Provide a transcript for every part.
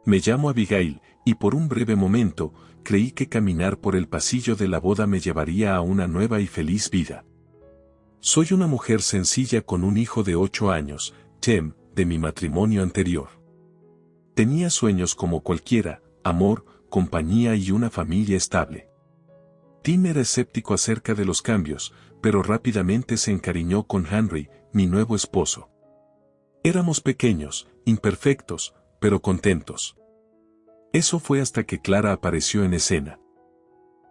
Me llamo Abigail, y por un breve momento, creí que caminar por el pasillo de la boda me llevaría a una nueva y feliz vida. Soy una mujer sencilla con un hijo de 8 años, Tim, de mi matrimonio anterior. Tenía sueños como cualquiera, amor, compañía y una familia estable. Tim era escéptico acerca de los cambios, pero rápidamente se encariñó con Henry, mi nuevo esposo. Éramos pequeños, imperfectos, pero contentos. Eso fue hasta que Clara apareció en escena.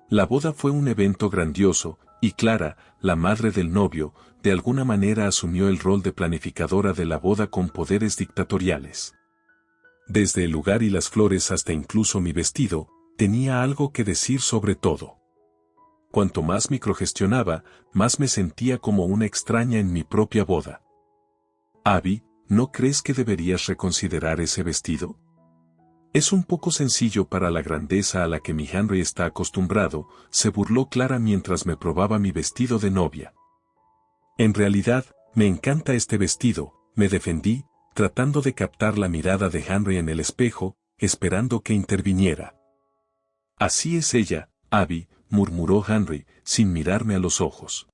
La boda fue un evento grandioso, y Clara, la madre del novio, de alguna manera asumió el rol de planificadora de la boda con poderes dictatoriales. Desde el lugar y las flores hasta incluso mi vestido, tenía algo que decir sobre todo. Cuanto más microgestionaba, más me sentía como una extraña en mi propia boda. Abby, ¿no crees que deberías reconsiderar ese vestido? Es un poco sencillo para la grandeza a la que mi Henry está acostumbrado, se burló Clara mientras me probaba mi vestido de novia. En realidad, me encanta este vestido, me defendí, tratando de captar la mirada de Henry en el espejo, esperando que interviniera. Así es ella, Abby, murmuró Henry, sin mirarme a los ojos.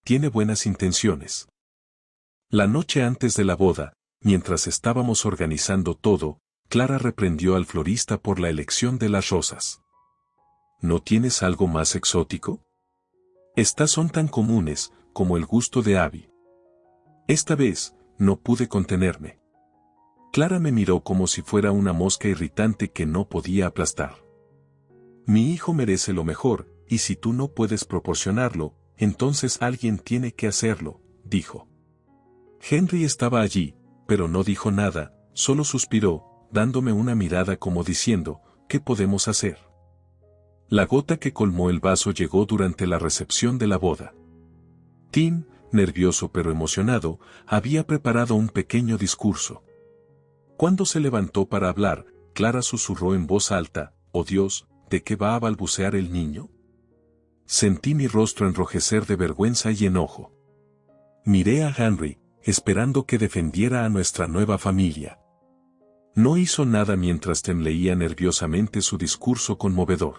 Tiene buenas intenciones. La noche antes de la boda, mientras estábamos organizando todo, Clara reprendió al florista por la elección de las rosas. ¿No tienes algo más exótico? Estas son tan comunes como el gusto de Abby. Esta vez, no pude contenerme. Clara me miró como si fuera una mosca irritante que no podía aplastar. Mi hijo merece lo mejor, y si tú no puedes proporcionarlo, entonces alguien tiene que hacerlo, dijo. Henry estaba allí, pero no dijo nada, solo suspiró, dándome una mirada como diciendo, ¿qué podemos hacer? La gota que colmó el vaso llegó durante la recepción de la boda. Tim, nervioso pero emocionado, había preparado un pequeño discurso. Cuando se levantó para hablar, Clara susurró en voz alta, «Oh Dios, ¿de qué va a balbucear el niño?» Sentí mi rostro enrojecer de vergüenza y enojo. Miré a Henry, esperando que defendiera a nuestra nueva familia. No hizo nada mientras Tim leía nerviosamente su discurso conmovedor.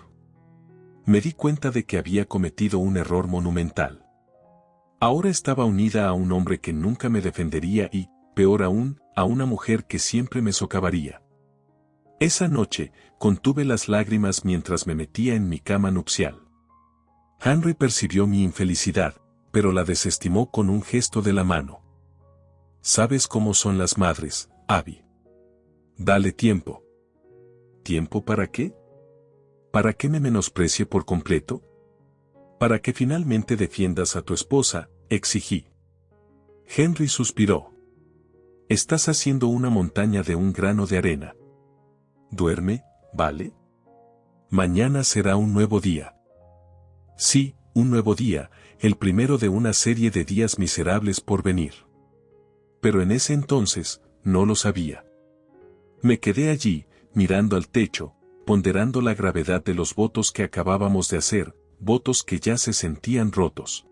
Me di cuenta de que había cometido un error monumental. Ahora estaba unida a un hombre que nunca me defendería y, peor aún, a una mujer que siempre me socavaría. Esa noche, contuve las lágrimas mientras me metía en mi cama nupcial. Henry percibió mi infelicidad, pero la desestimó con un gesto de la mano. ¿Sabes cómo son las madres, Abby? Dale tiempo. ¿Tiempo para qué? ¿Para que me menosprecie por completo? Para que finalmente defiendas a tu esposa, exigí. Henry suspiró. Estás haciendo una montaña de un grano de arena. Duerme, ¿vale? Mañana será un nuevo día. Sí, un nuevo día, el primero de una serie de días miserables por venir. Pero en ese entonces, no lo sabía. Me quedé allí, mirando al techo, ponderando la gravedad de los votos que acabábamos de hacer, votos que ya se sentían rotos.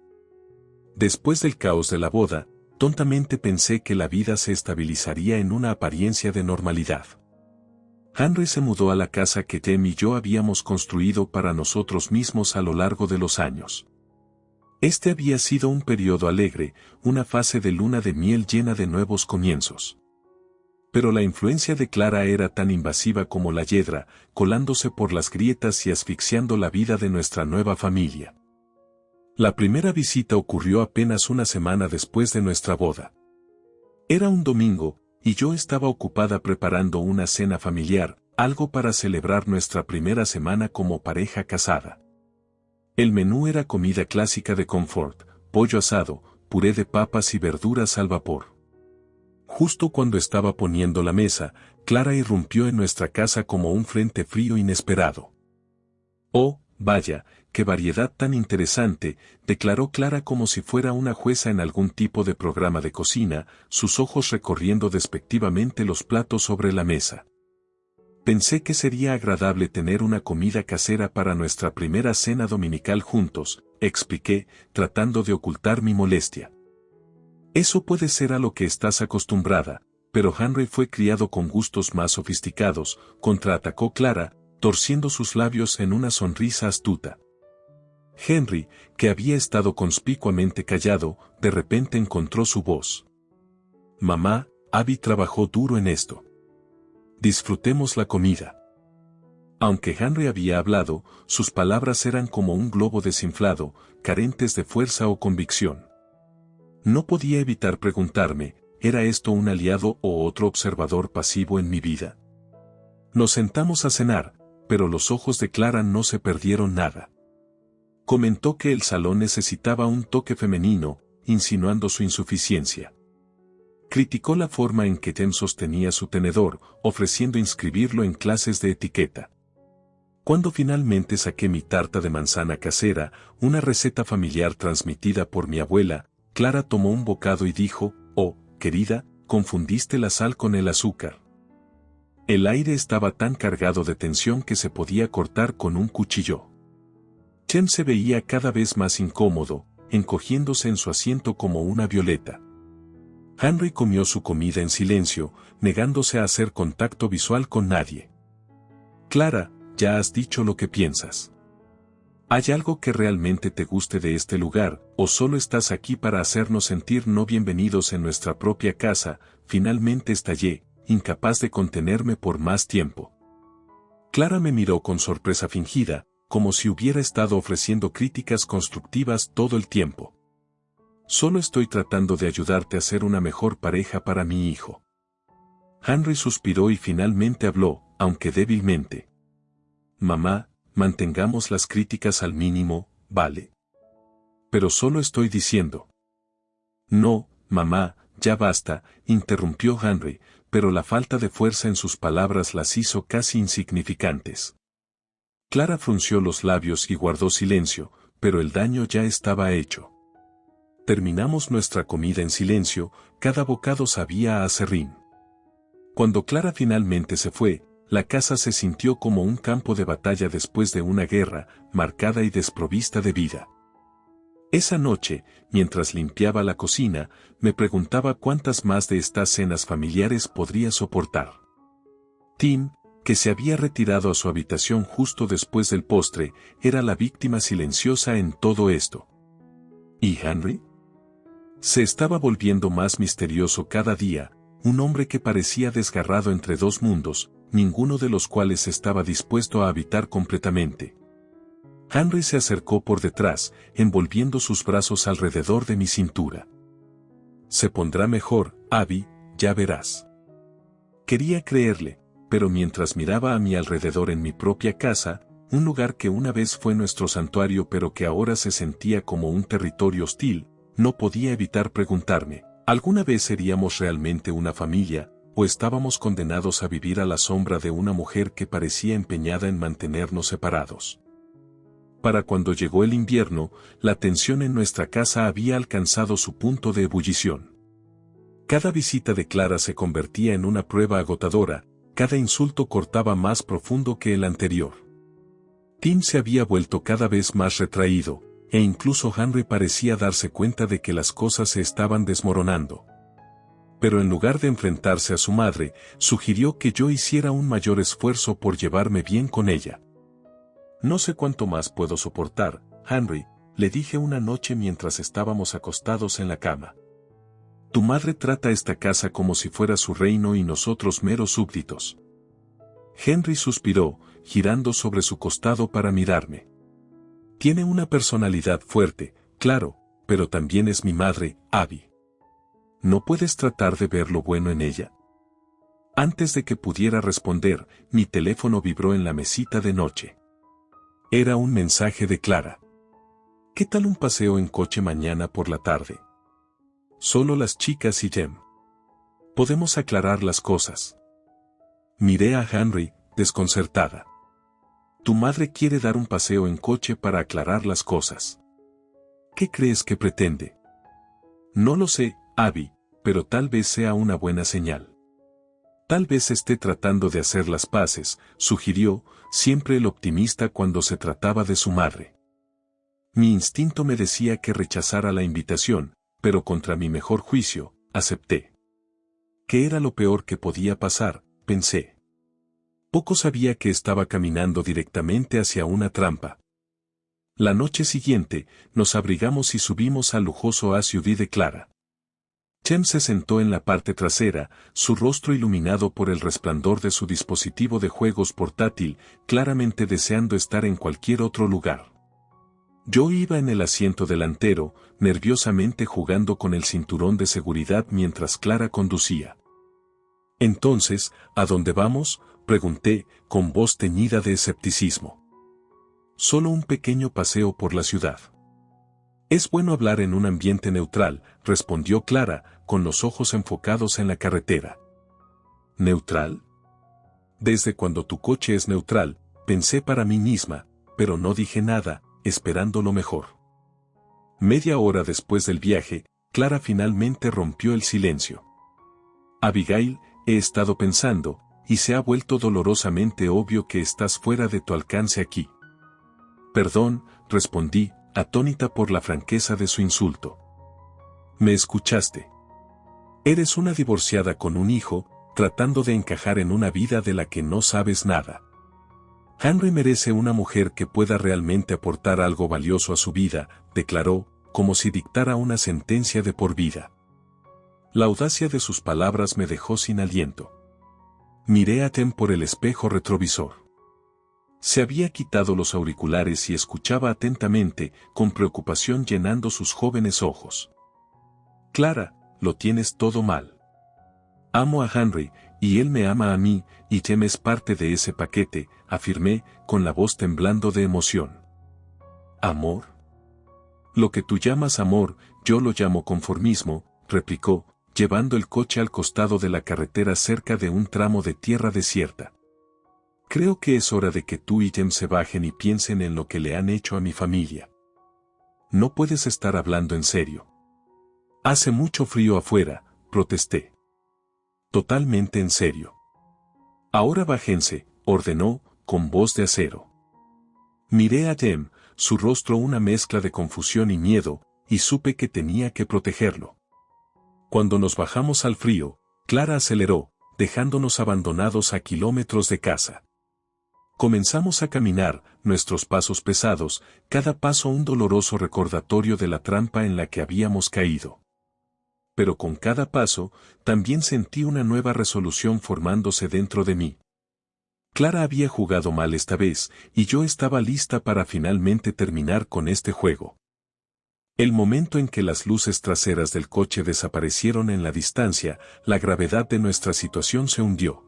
Después del caos de la boda, tontamente pensé que la vida se estabilizaría en una apariencia de normalidad. Henry se mudó a la casa que Tim y yo habíamos construido para nosotros mismos a lo largo de los años. Este había sido un periodo alegre, una fase de luna de miel llena de nuevos comienzos. Pero la influencia de Clara era tan invasiva como la hiedra, colándose por las grietas y asfixiando la vida de nuestra nueva familia. La primera visita ocurrió apenas una semana después de nuestra boda. Era un domingo, y yo estaba ocupada preparando una cena familiar, algo para celebrar nuestra primera semana como pareja casada. El menú era comida clásica de confort, pollo asado, puré de papas y verduras al vapor. Justo cuando estaba poniendo la mesa, Clara irrumpió en nuestra casa como un frente frío inesperado. «Oh, vaya, qué variedad tan interesante», declaró Clara como si fuera una jueza en algún tipo de programa de cocina, sus ojos recorriendo despectivamente los platos sobre la mesa. Pensé que sería agradable tener una comida casera para nuestra primera cena dominical juntos, expliqué, tratando de ocultar mi molestia. Eso puede ser a lo que estás acostumbrada, pero Henry fue criado con gustos más sofisticados, contraatacó Clara, torciendo sus labios en una sonrisa astuta. Henry, que había estado conspicuamente callado, de repente encontró su voz. Mamá, Abby trabajó duro en esto. Disfrutemos la comida. Aunque Henry había hablado, sus palabras eran como un globo desinflado, carentes de fuerza o convicción. No podía evitar preguntarme, ¿era esto un aliado o otro observador pasivo en mi vida? Nos sentamos a cenar, pero los ojos de Clara no se perdieron nada. Comentó que el salón necesitaba un toque femenino, insinuando su insuficiencia. Criticó la forma en que Jen sostenía su tenedor, ofreciendo inscribirlo en clases de etiqueta. Cuando finalmente saqué mi tarta de manzana casera, una receta familiar transmitida por mi abuela, Clara tomó un bocado y dijo, «Oh, querida, confundiste la sal con el azúcar». El aire estaba tan cargado de tensión que se podía cortar con un cuchillo. Chen se veía cada vez más incómodo, encogiéndose en su asiento como una violeta. Henry comió su comida en silencio, negándose a hacer contacto visual con nadie. Clara, ya has dicho lo que piensas. ¿Hay algo que realmente te guste de este lugar, o solo estás aquí para hacernos sentir no bienvenidos en nuestra propia casa? Finalmente estallé, incapaz de contenerme por más tiempo. Clara me miró con sorpresa fingida, como si hubiera estado ofreciendo críticas constructivas todo el tiempo. Solo estoy tratando de ayudarte a ser una mejor pareja para mi hijo. Henry suspiró y finalmente habló, aunque débilmente. Mamá, mantengamos las críticas al mínimo, ¿vale? Pero solo estoy diciendo. No, mamá, ya basta, interrumpió Henry, pero la falta de fuerza en sus palabras las hizo casi insignificantes. Clara frunció los labios y guardó silencio, pero el daño ya estaba hecho. Terminamos nuestra comida en silencio, cada bocado sabía a aserrín. Cuando Clara finalmente se fue, la casa se sintió como un campo de batalla después de una guerra, marcada y desprovista de vida. Esa noche, mientras limpiaba la cocina, me preguntaba cuántas más de estas cenas familiares podría soportar. Tim, que se había retirado a su habitación justo después del postre, era la víctima silenciosa en todo esto. ¿Y Henry? Se estaba volviendo más misterioso cada día, un hombre que parecía desgarrado entre dos mundos, ninguno de los cuales estaba dispuesto a habitar completamente. Henry se acercó por detrás, envolviendo sus brazos alrededor de mi cintura. Se pondrá mejor, Abby, ya verás. Quería creerle, pero mientras miraba a mi alrededor en mi propia casa, un lugar que una vez fue nuestro santuario pero que ahora se sentía como un territorio hostil, no podía evitar preguntarme, ¿alguna vez seríamos realmente una familia, o estábamos condenados a vivir a la sombra de una mujer que parecía empeñada en mantenernos separados? Para cuando llegó el invierno, la tensión en nuestra casa había alcanzado su punto de ebullición. Cada visita de Clara se convertía en una prueba agotadora, cada insulto cortaba más profundo que el anterior. Tim se había vuelto cada vez más retraído, e incluso Henry parecía darse cuenta de que las cosas se estaban desmoronando. Pero en lugar de enfrentarse a su madre, sugirió que yo hiciera un mayor esfuerzo por llevarme bien con ella. No sé cuánto más puedo soportar, Henry, le dije una noche mientras estábamos acostados en la cama. Tu madre trata esta casa como si fuera su reino y nosotros meros súbditos. Henry suspiró, girando sobre su costado para mirarme. Tiene una personalidad fuerte, claro, pero también es mi madre, Abby. ¿No puedes tratar de ver lo bueno en ella? Antes de que pudiera responder, mi teléfono vibró en la mesita de noche. Era un mensaje de Clara. ¿Qué tal un paseo en coche mañana por la tarde? Solo las chicas y Jem. Podemos aclarar las cosas. Miré a Henry, desconcertada. Tu madre quiere dar un paseo en coche para aclarar las cosas. ¿Qué crees que pretende? No lo sé, Abby, pero tal vez sea una buena señal. Tal vez esté tratando de hacer las paces, sugirió, siempre el optimista cuando se trataba de su madre. Mi instinto me decía que rechazara la invitación, pero contra mi mejor juicio, acepté. ¿Qué era lo peor que podía pasar?, pensé. Poco sabía que estaba caminando directamente hacia una trampa. La noche siguiente, nos abrigamos y subimos al lujoso SUV de Clara. Chem se sentó en la parte trasera, su rostro iluminado por el resplandor de su dispositivo de juegos portátil, claramente deseando estar en cualquier otro lugar. Yo iba en el asiento delantero, nerviosamente jugando con el cinturón de seguridad mientras Clara conducía. Entonces, ¿a dónde vamos?, pregunté, con voz teñida de escepticismo. Solo un pequeño paseo por la ciudad. Es bueno hablar en un ambiente neutral, respondió Clara, con los ojos enfocados en la carretera. ¿Neutral? Desde cuando tu coche es neutral, pensé para mí misma, pero no dije nada, esperando lo mejor. Media hora después del viaje, Clara finalmente rompió el silencio. Abigail, he estado pensando, y se ha vuelto dolorosamente obvio que estás fuera de tu alcance aquí. Perdón, respondí, atónita por la franqueza de su insulto. ¿Me escuchaste? Eres una divorciada con un hijo, tratando de encajar en una vida de la que no sabes nada. Henry merece una mujer que pueda realmente aportar algo valioso a su vida, declaró, como si dictara una sentencia de por vida. La audacia de sus palabras me dejó sin aliento. Miré a Tem por el espejo retrovisor. Se había quitado los auriculares y escuchaba atentamente, con preocupación llenando sus jóvenes ojos. Clara, lo tienes todo mal. Amo a Henry, y él me ama a mí, y Tem es parte de ese paquete, afirmé, con la voz temblando de emoción. ¿Amor? Lo que tú llamas amor, yo lo llamo conformismo, replicó, llevando el coche al costado de la carretera cerca de un tramo de tierra desierta. Creo que es hora de que tú y Tem se bajen y piensen en lo que le han hecho a mi familia. No puedes estar hablando en serio. Hace mucho frío afuera, protesté. Totalmente en serio. Ahora bájense, ordenó, con voz de acero. Miré a Tem, su rostro una mezcla de confusión y miedo, y supe que tenía que protegerlo. Cuando nos bajamos al frío, Clara aceleró, dejándonos abandonados a kilómetros de casa. Comenzamos a caminar, nuestros pasos pesados, cada paso un doloroso recordatorio de la trampa en la que habíamos caído. Pero con cada paso, también sentí una nueva resolución formándose dentro de mí. Clara había jugado mal esta vez, y yo estaba lista para finalmente terminar con este juego. El momento en que las luces traseras del coche desaparecieron en la distancia, la gravedad de nuestra situación se hundió.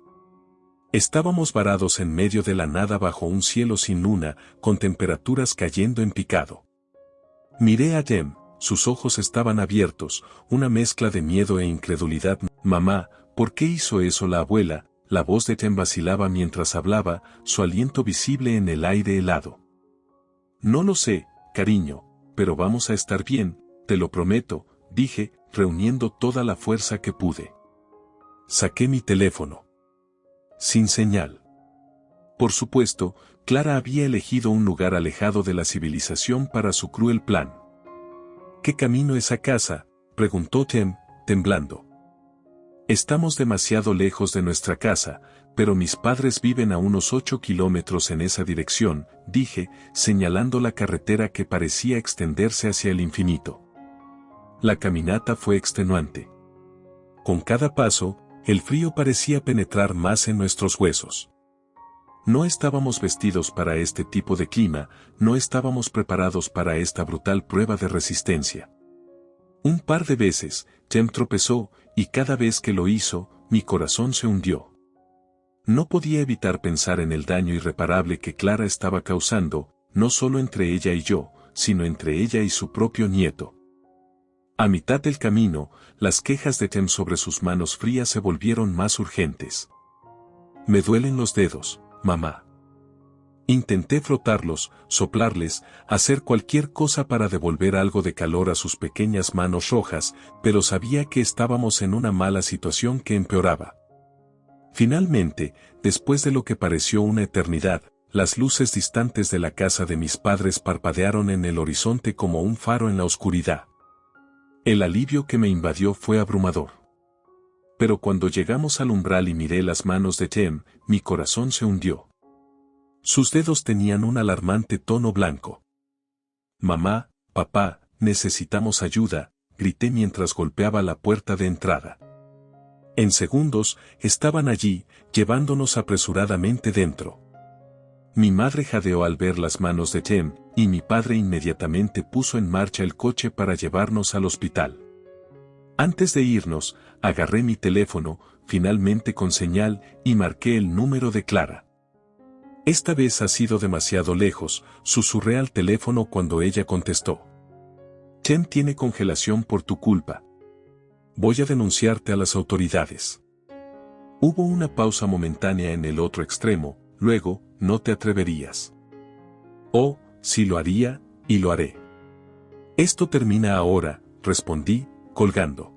Estábamos varados en medio de la nada bajo un cielo sin luna, con temperaturas cayendo en picado. Miré a Tem, sus ojos estaban abiertos, una mezcla de miedo e incredulidad. Mamá, ¿por qué hizo eso la abuela? La voz de Tem vacilaba mientras hablaba, su aliento visible en el aire helado. No lo sé, cariño, pero vamos a estar bien, te lo prometo, dije, reuniendo toda la fuerza que pude. Saqué mi teléfono. Sin señal. Por supuesto, Clara había elegido un lugar alejado de la civilización para su cruel plan. ¿Qué camino es a casa?, preguntó Tem, temblando. Estamos demasiado lejos de nuestra casa, pero mis padres viven a unos 8 kilómetros en esa dirección, dije, señalando la carretera que parecía extenderse hacia el infinito. La caminata fue extenuante. Con cada paso, el frío parecía penetrar más en nuestros huesos. No estábamos vestidos para este tipo de clima, no estábamos preparados para esta brutal prueba de resistencia. Un par de veces, Tem tropezó, y cada vez que lo hizo, mi corazón se hundió. No podía evitar pensar en el daño irreparable que Clara estaba causando, no solo entre ella y yo, sino entre ella y su propio nieto. A mitad del camino, las quejas de Tem sobre sus manos frías se volvieron más urgentes. Me duelen los dedos, mamá. Intenté frotarlos, soplarles, hacer cualquier cosa para devolver algo de calor a sus pequeñas manos rojas, pero sabía que estábamos en una mala situación que empeoraba. Finalmente, después de lo que pareció una eternidad, las luces distantes de la casa de mis padres parpadearon en el horizonte como un faro en la oscuridad. El alivio que me invadió fue abrumador. Pero cuando llegamos al umbral y miré las manos de Tem, mi corazón se hundió. Sus dedos tenían un alarmante tono blanco. Mamá, papá, necesitamos ayuda, grité mientras golpeaba la puerta de entrada. En segundos, estaban allí, llevándonos apresuradamente dentro. Mi madre jadeó al ver las manos de Tem, y mi padre inmediatamente puso en marcha el coche para llevarnos al hospital. Antes de irnos, agarré mi teléfono, finalmente con señal, y marqué el número de Clara. Esta vez ha sido demasiado lejos, susurré al teléfono cuando ella contestó. Tem tiene congelación por tu culpa. Voy a denunciarte a las autoridades. Hubo una pausa momentánea en el otro extremo, luego, no te atreverías. Oh, sí lo haría, y lo haré. Esto termina ahora, respondí, colgando.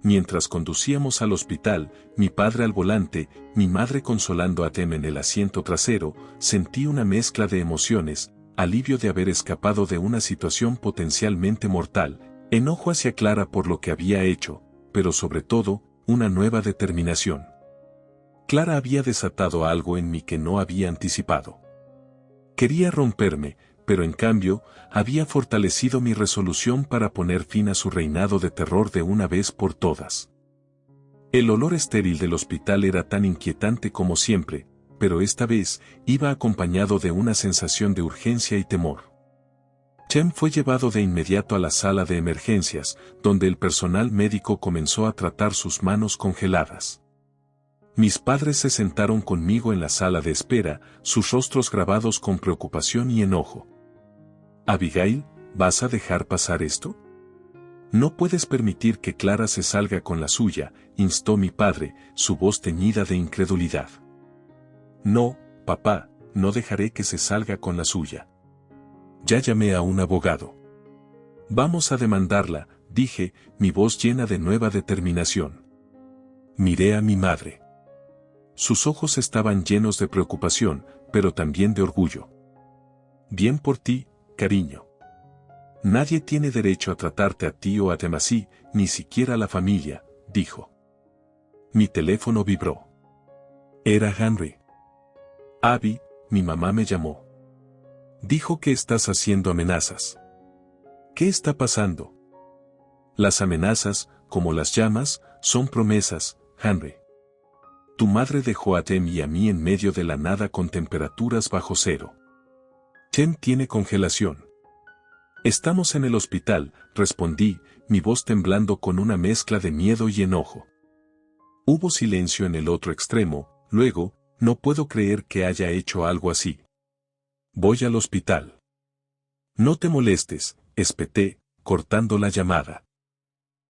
Mientras conducíamos al hospital, mi padre al volante, mi madre consolando a Tem en el asiento trasero, sentí una mezcla de emociones, alivio de haber escapado de una situación potencialmente mortal, enojo hacia Clara por lo que había hecho, pero sobre todo, una nueva determinación. Clara había desatado algo en mí que no había anticipado. Quería romperme, pero en cambio, había fortalecido mi resolución para poner fin a su reinado de terror de una vez por todas. El olor estéril del hospital era tan inquietante como siempre, pero esta vez iba acompañado de una sensación de urgencia y temor. Tem fue llevado de inmediato a la sala de emergencias, donde el personal médico comenzó a tratar sus manos congeladas. Mis padres se sentaron conmigo en la sala de espera, sus rostros grabados con preocupación y enojo. Abigail, ¿vas a dejar pasar esto? No puedes permitir que Clara se salga con la suya, instó mi padre, su voz teñida de incredulidad. No, papá, no dejaré que se salga con la suya. Ya llamé a un abogado. Vamos a demandarla, dije, mi voz llena de nueva determinación. Miré a mi madre. Sus ojos estaban llenos de preocupación, pero también de orgullo. Bien por ti, cariño. Nadie tiene derecho a tratarte a ti o a Tem así, ni siquiera a la familia, dijo. Mi teléfono vibró. Era Henry. Abby, mi mamá me llamó. Dijo que estás haciendo amenazas. ¿Qué está pasando? Las amenazas, como las llamas, son promesas, Henry. Tu madre dejó a Tem y a mí en medio de la nada con temperaturas bajo cero. Tem tiene congelación. Estamos en el hospital, respondí, mi voz temblando con una mezcla de miedo y enojo. Hubo silencio en el otro extremo, luego, no puedo creer que haya hecho algo así. Voy al hospital. No te molestes, espeté, cortando la llamada.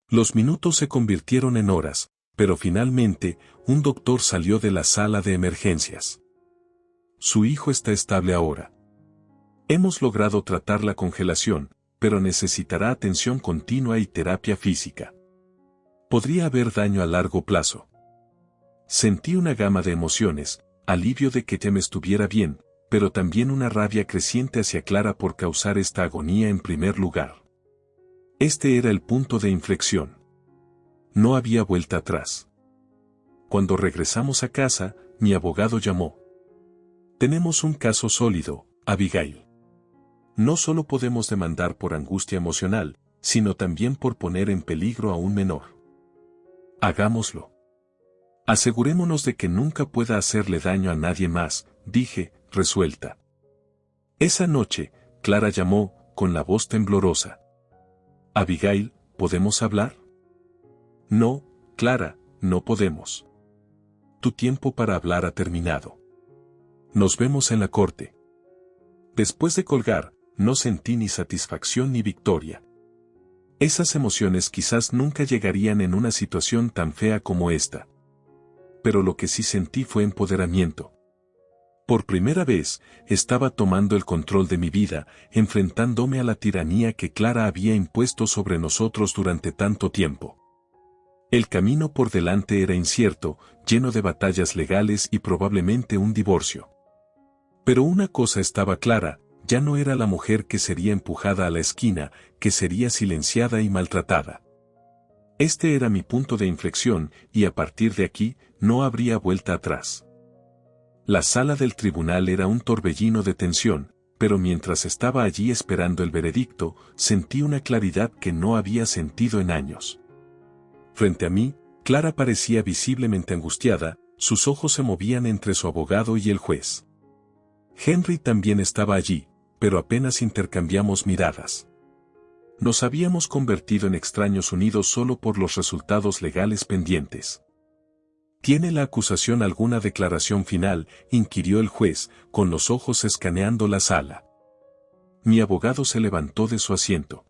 Los minutos se convirtieron en horas, pero finalmente, un doctor salió de la sala de emergencias. Su hijo está estable ahora. Hemos logrado tratar la congelación, pero necesitará atención continua y terapia física. Podría haber daño a largo plazo. Sentí una gama de emociones, alivio de que Tem estuviera bien, pero también una rabia creciente hacia Clara por causar esta agonía en primer lugar. Este era el punto de inflexión. No había vuelta atrás. Cuando regresamos a casa, mi abogado llamó. Tenemos un caso sólido, Abigail. No solo podemos demandar por angustia emocional, sino también por poner en peligro a un menor. Hagámoslo. Asegurémonos de que nunca pueda hacerle daño a nadie más, dije, resuelta. Esa noche, Clara llamó, con la voz temblorosa. Abigail, ¿podemos hablar? No, Clara, no podemos. Tu tiempo para hablar ha terminado. Nos vemos en la corte. Después de colgar, no sentí ni satisfacción ni victoria. Esas emociones quizás nunca llegarían en una situación tan fea como esta. Pero lo que sí sentí fue empoderamiento. Por primera vez, estaba tomando el control de mi vida, enfrentándome a la tiranía que Clara había impuesto sobre nosotros durante tanto tiempo. El camino por delante era incierto, lleno de batallas legales y probablemente un divorcio. Pero una cosa estaba clara, ya no era la mujer que sería empujada a la esquina, que sería silenciada y maltratada. Este era mi punto de inflexión, y a partir de aquí, no habría vuelta atrás. La sala del tribunal era un torbellino de tensión, pero mientras estaba allí esperando el veredicto, sentí una claridad que no había sentido en años. Frente a mí, Clara parecía visiblemente angustiada, sus ojos se movían entre su abogado y el juez. Henry también estaba allí, pero apenas intercambiamos miradas. Nos habíamos convertido en extraños unidos solo por los resultados legales pendientes. ¿Tiene la acusación alguna declaración final?, inquirió el juez, con los ojos escaneando la sala. Mi abogado se levantó de su asiento.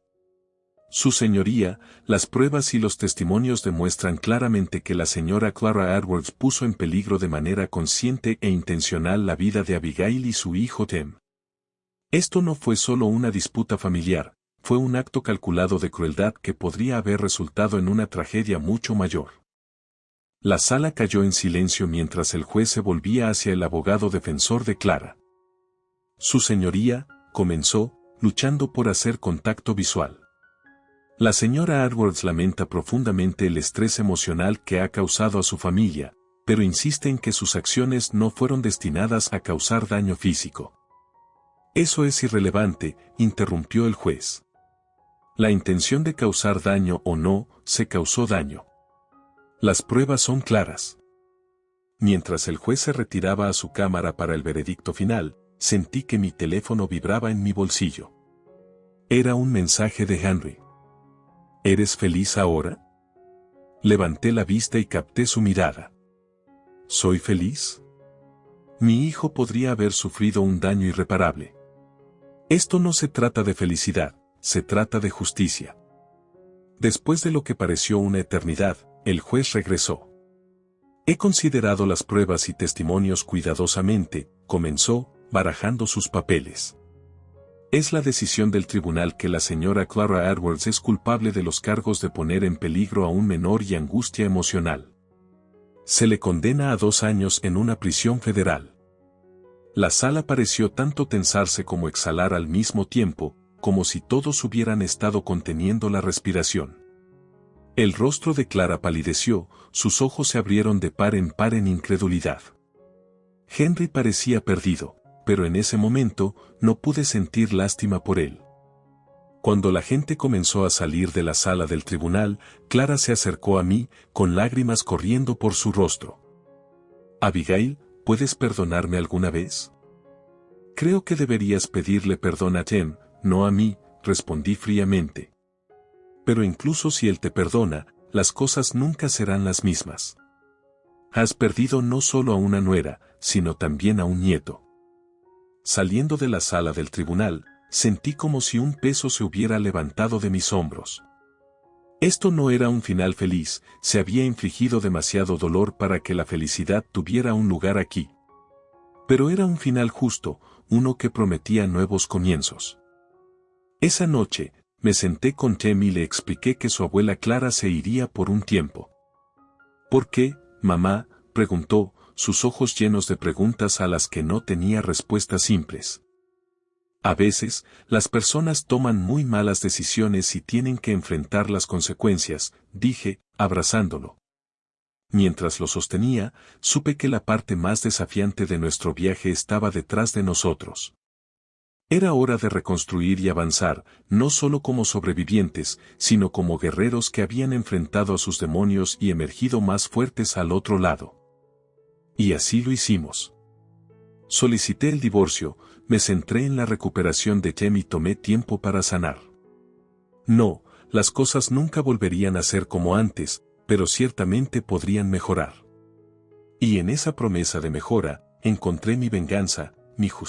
Su señoría, las pruebas y los testimonios demuestran claramente que la señora Clara Edwards puso en peligro de manera consciente e intencional la vida de Abigail y su hijo Tim. Esto no fue solo una disputa familiar, fue un acto calculado de crueldad que podría haber resultado en una tragedia mucho mayor. La sala cayó en silencio mientras el juez se volvía hacia el abogado defensor de Clara. Su señoría, comenzó, luchando por hacer contacto visual. La señora Edwards lamenta profundamente el estrés emocional que ha causado a su familia, pero insiste en que sus acciones no fueron destinadas a causar daño físico. Eso es irrelevante, interrumpió el juez. La intención de causar daño o no, se causó daño. Las pruebas son claras. Mientras el juez se retiraba a su cámara para el veredicto final, sentí que mi teléfono vibraba en mi bolsillo. Era un mensaje de Henry. ¿Eres feliz ahora? Levanté la vista y capté su mirada. ¿Soy feliz? Mi hijo podría haber sufrido un daño irreparable. Esto no se trata de felicidad, se trata de justicia. Después de lo que pareció una eternidad, el juez regresó. He considerado las pruebas y testimonios cuidadosamente, comenzó, barajando sus papeles. Es la decisión del tribunal que la señora Clara Edwards es culpable de los cargos de poner en peligro a un menor y angustia emocional. Se le condena a 2 años en una prisión federal. La sala pareció tanto tensarse como exhalar al mismo tiempo, como si todos hubieran estado conteniendo la respiración. El rostro de Clara palideció, sus ojos se abrieron de par en incredulidad. Henry parecía perdido, pero en ese momento, no pude sentir lástima por él. Cuando la gente comenzó a salir de la sala del tribunal, Clara se acercó a mí, con lágrimas corriendo por su rostro. Abigail, ¿puedes perdonarme alguna vez? Creo que deberías pedirle perdón a Tim, no a mí, respondí fríamente. Pero incluso si él te perdona, las cosas nunca serán las mismas. Has perdido no solo a una nuera, sino también a un nieto. Saliendo de la sala del tribunal, sentí como si un peso se hubiera levantado de mis hombros. Esto no era un final feliz, se había infligido demasiado dolor para que la felicidad tuviera un lugar aquí. Pero era un final justo, uno que prometía nuevos comienzos. Esa noche, me senté con Tim y le expliqué que su abuela Clara se iría por un tiempo. ¿Por qué, mamá?, preguntó, sus ojos llenos de preguntas a las que no tenía respuestas simples. A veces, las personas toman muy malas decisiones y tienen que enfrentar las consecuencias, dije, abrazándolo. Mientras lo sostenía, supe que la parte más desafiante de nuestro viaje estaba detrás de nosotros. Era hora de reconstruir y avanzar, no solo como sobrevivientes, sino como guerreros que habían enfrentado a sus demonios y emergido más fuertes al otro lado. Y así lo hicimos. Solicité el divorcio, me centré en la recuperación de Tim y tomé tiempo para sanar. No, las cosas nunca volverían a ser como antes, pero ciertamente podrían mejorar. Y en esa promesa de mejora, encontré mi venganza, mi justicia.